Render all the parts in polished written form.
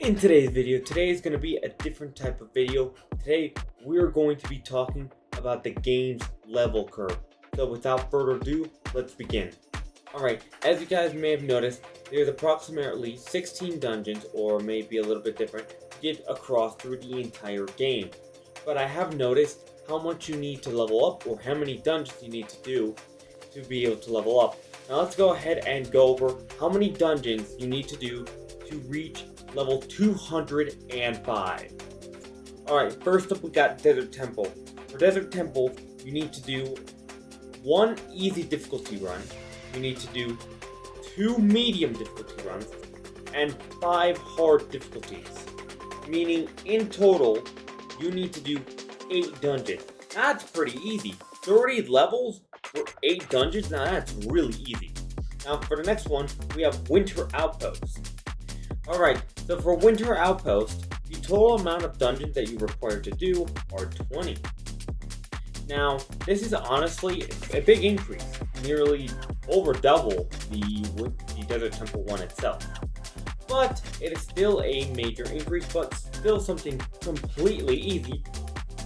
In today's video, today is going to be a different type of video. Today, we're going to be talking about the game's level curve. So without further ado, let's begin. Alright, as you guys may have noticed, there's approximately 16 dungeons, or maybe a little bit different, to get across through the entire game. But I have noticed how much you need to level up, or how many dungeons you need to do to be able to level up. Now let's go ahead and go over how many dungeons you need to do to reach level 205. Alright, first up we got Desert Temple. For Desert Temple, you need to do 1 easy difficulty run, you need to do 2 medium difficulty runs, and 5 hard difficulties. Meaning, in total, you need to do 8 dungeons. That's pretty easy. 30 levels for 8 dungeons? Now that's really easy. Now for the next one, we have Winter Outpost. Alright, so for Winter Outpost, the total amount of dungeons that you're required to do are 20. Now, this is honestly a big increase, nearly over double the Desert Temple one itself. But it is still a major increase, but still something completely easy,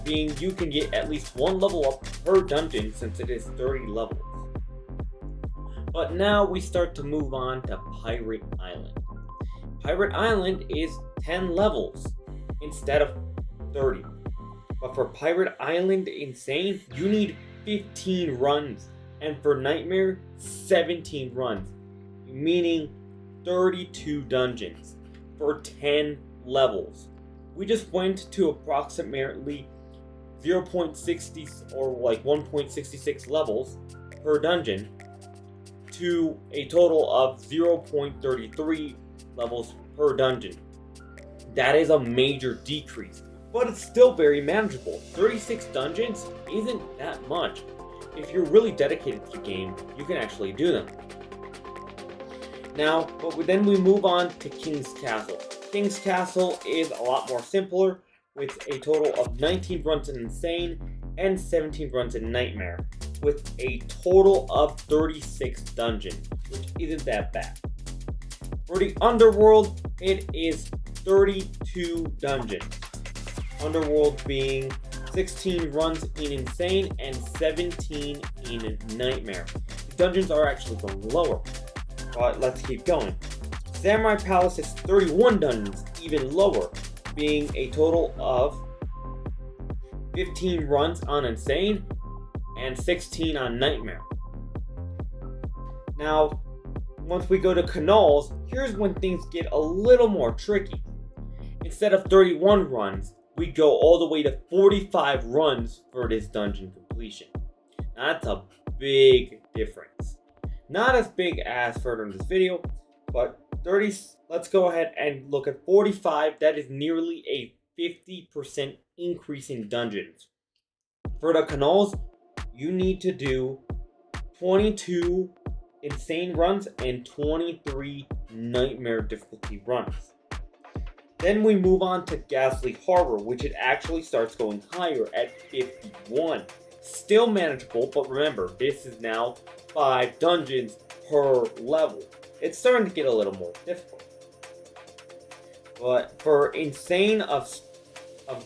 being you can get at least 1 level up per dungeon since it is 30 levels. But now we start to move on to Pirate Island. Pirate Island is 10 levels instead of 30. But for Pirate Island Insane, you need 15 runs. And for Nightmare, 17 runs. Meaning 32 dungeons for 10 levels. We just went to approximately 0.60 or like 1.66 levels per dungeon to a total of 0.33 levels per dungeon. That is a major decrease, but it's still very manageable. 36 dungeons isn't that much. If you're really dedicated to the game, you can actually do them. Now, then we move on to King's Castle. King's Castle is a lot more simpler, with a total of 19 runs in Insane and 17 runs in Nightmare, with a total of 36 dungeons, which isn't that bad. For the Underworld, it is 32 dungeons. Underworld being 16 runs in Insane and 17 in Nightmare. The dungeons are actually going lower, but let's keep going. Samurai Palace is 31 dungeons, even lower, being a total of 15 runs on Insane and 16 on Nightmare. Now, once we go to Canals, here's when things get a little more tricky. Instead of 31 runs, we go all the way to 45 runs for this dungeon completion. Now, that's a big difference. Not as big as further in this video, but 30. Let's go ahead and look at 45. That is nearly a 50% increase in dungeons. For the Canals, you need to do 22 Insane runs and 23 Nightmare difficulty runs. Then we move on to Ghastly Harbor, which it actually starts going higher at 51. Still manageable, but remember, this is now 5 dungeons per level. It's starting to get a little more difficult. But for Insane of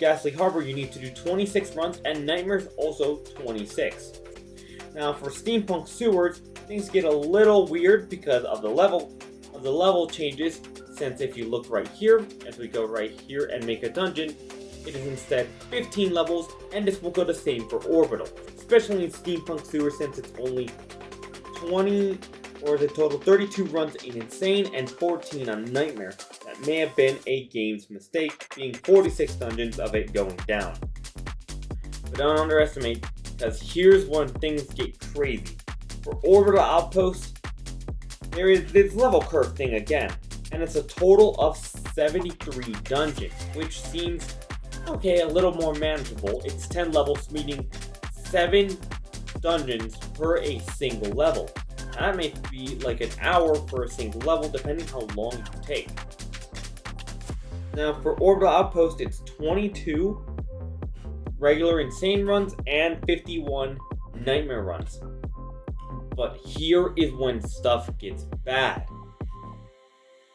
Ghastly Harbor, you need to do 26 runs, and Nightmare's also 26. Now for Steampunk Sewers, things get a little weird because of the level changes, since if you look right here, as we go right here and make a dungeon, it is instead 15 levels, and this will go the same for Orbital. Especially in Steampunk Sewers, since it's only 20, or the total 32 runs in Insane and 14 on Nightmare. That may have been a game's mistake, being 46 dungeons of it going down. But don't underestimate, because here's when things get crazy. For Orbital Outpost, there is this level curve thing again, and it's a total of 73 dungeons, which seems, okay, a little more manageable. It's 10 levels, meaning 7 dungeons per a single level. That may be like an hour for a single level, depending how long you take. Now for Orbital Outpost, it's 22 regular Insane runs and 51 Nightmare runs. But here is when stuff gets bad.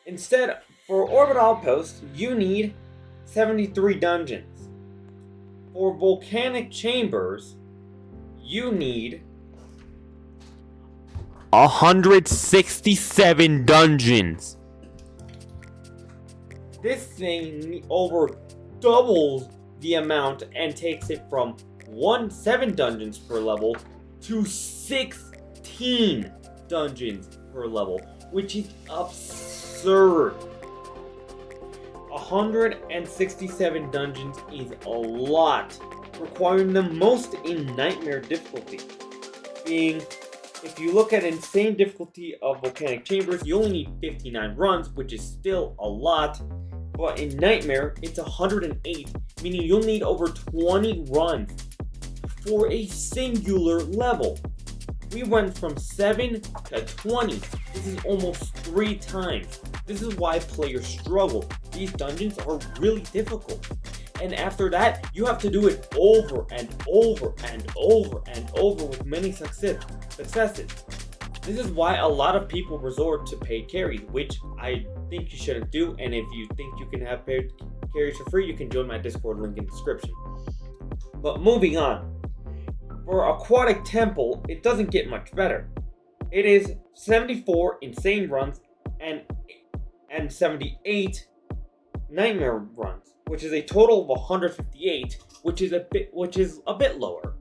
Instead, For Orbit Outpost, you need 73 dungeons. For Volcanic Chambers, you need 167 dungeons. This thing over doubles the amount and takes it from 7 dungeons per level to 16 dungeons per level, which is absurd. 167 dungeons is a lot, requiring the most in Nightmare difficulty. Being, if you look at insane difficulty of Volcanic Chambers, you only need 59 runs, which is still a lot. But in Nightmare, it's 108, meaning you'll need over 20 runs for a singular level. We went from 7 to 20. This is almost 3 times. This is why players struggle. These dungeons are really difficult. And after that, you have to do it over and over and over and over with many successes. This is why a lot of people resort to paid carries, which I think you shouldn't do. And if you think you can have paid carries for free, you can join my Discord link in the description. But moving on. For Aquatic Temple, it doesn't get much better. It is 74 insane runs and 78 nightmare runs, which is a total of 158, which is a bit lower.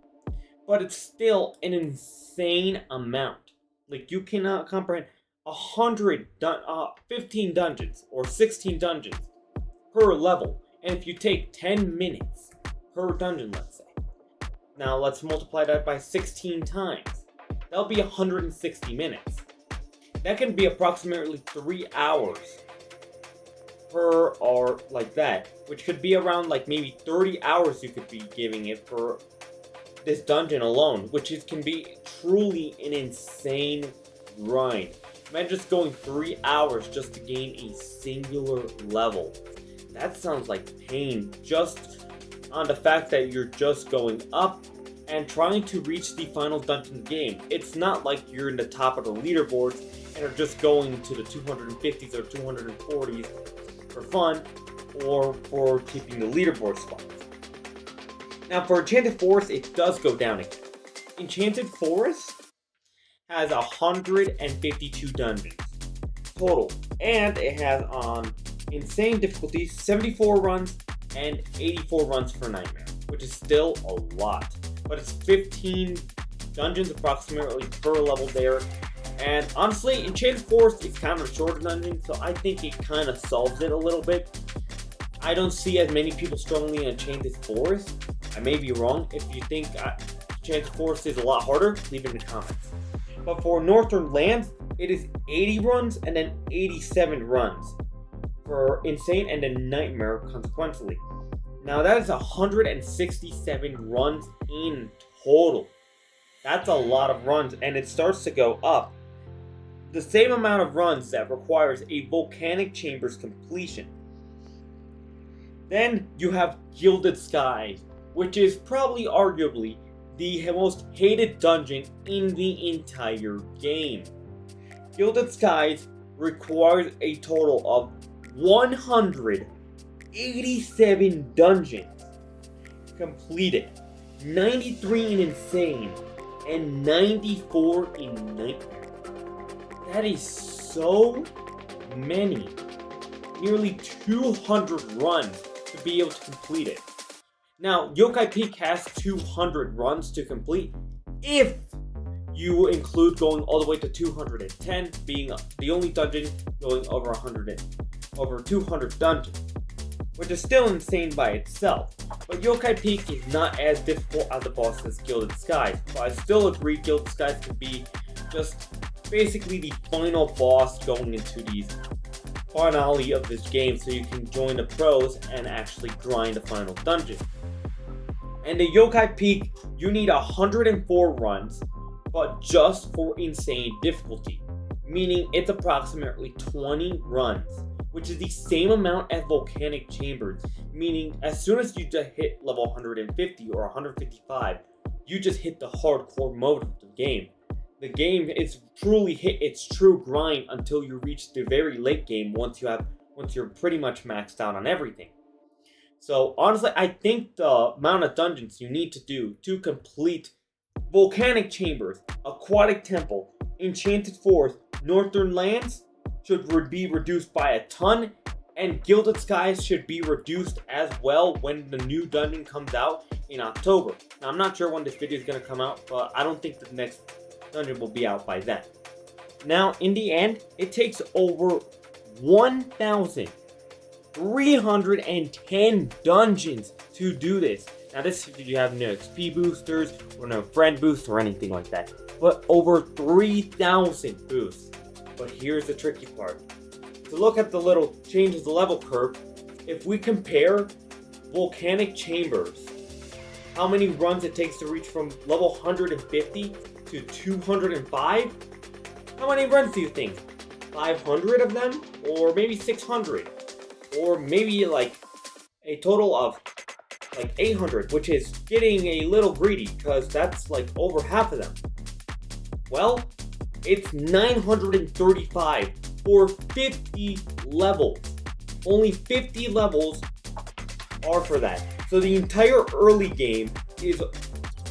But it's still an insane amount. Like, you cannot comprehend 15 dungeons or 16 dungeons per level. And if you take 10 minutes per dungeon, let's say. Now let's multiply that by 16 times. That'll be 160 minutes. That can be approximately 3 hours per or like that, which could be around like maybe 30 hours you could be giving it for this dungeon alone, which can be truly an insane grind. Imagine just going 3 hours just to gain a singular level. That sounds like pain just on the fact that you're just going up and trying to reach the final dungeon of the game. It's not like you're in the top of the leaderboards and are just going to the 250s or 240s for fun or for keeping the leaderboard spots. Now for Enchanted Forest, it does go down again. Enchanted Forest has 152 dungeons total, and it has on insane difficulty 74 runs and 84 runs for Nightmare, which is still a lot. But it's 15 dungeons approximately per level there. And honestly, Enchanted Forest is kind of a shorter dungeon, so I think it kind of solves it a little bit. I don't see as many people struggling in Enchanted Forest. I may be wrong. If you think Enchanted Forest is a lot harder, leave it in the comments. But for Northern Lands, it is 80 runs and then 87 runs for Insane and then Nightmare consequently. Now that is 167 runs in total. That's a lot of runs, and it starts to go up. The same amount of runs that requires a Volcanic Chambers completion. Then you have Gilded Skies, which is probably arguably the most hated dungeon in the entire game. Gilded Skies requires a total of 187 dungeons completed, 93 in Insane, and 94 in Nightmare. That is so many. Nearly 200 runs to be able to complete it. Now, Yokai Peak has 200 runs to complete if you include going all the way to 210, being the only dungeon going over 200 dungeons, which is still insane by itself. But Yokai Peak is not as difficult as the boss as Gilded Skies, but I still agree Gilded Skies could be just basically the final boss going into the finale of this game, so you can join the pros and actually grind the final dungeon. And the Yokai Peak, you need 104 runs, but just for insane difficulty, meaning it's approximately 20 runs, which is the same amount as Volcanic Chambers, meaning as soon as you just hit level 150 or 155, you just hit the hardcore mode of the game. The game is truly hit its true grind until you reach the very late game once you have once you're pretty much maxed out on everything. So honestly, I think the amount of dungeons you need to do to complete Volcanic Chambers, Aquatic Temple, Enchanted Forest, Northern Lands should be reduced by a ton, and Gilded Skies should be reduced as well when the new dungeon comes out in October. Now, I'm not sure when this video is going to come out, but I don't think the next dungeon will be out by then. Now, in the end, it takes over 1,310 dungeons to do this. Now, this if you have no XP boosters or no friend boosts or anything like that, but over 3,000 boosts. But here's the tricky part. To look at the little changes the level curve, if we compare Volcanic Chambers, how many runs it takes to reach from level 150 to 205, how many runs do you think? 500 of them? Or maybe 600? Or maybe like a total of like 800, which is getting a little greedy because that's like over half of them. Well, it's 935 for 50 levels. Only 50 levels are for that. So the entire early game is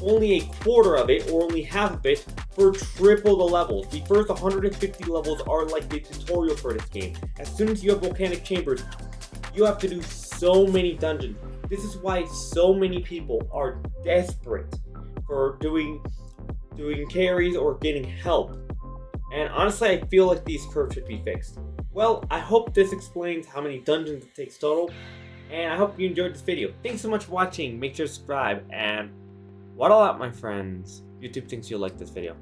only a quarter of it, or only half of it, for triple the levels. The first 150 levels are like the tutorial for this game. As soon as you have Volcanic Chambers, you have to do so many dungeons. This is why so many people are desperate for doing carries or getting help. And honestly, I feel like these curves should be fixed. Well, I hope this explains how many dungeons it takes total, and I hope you enjoyed this video. Thanks so much for watching. Make sure to subscribe, and waddle out, my friends. YouTube thinks you'll like this video.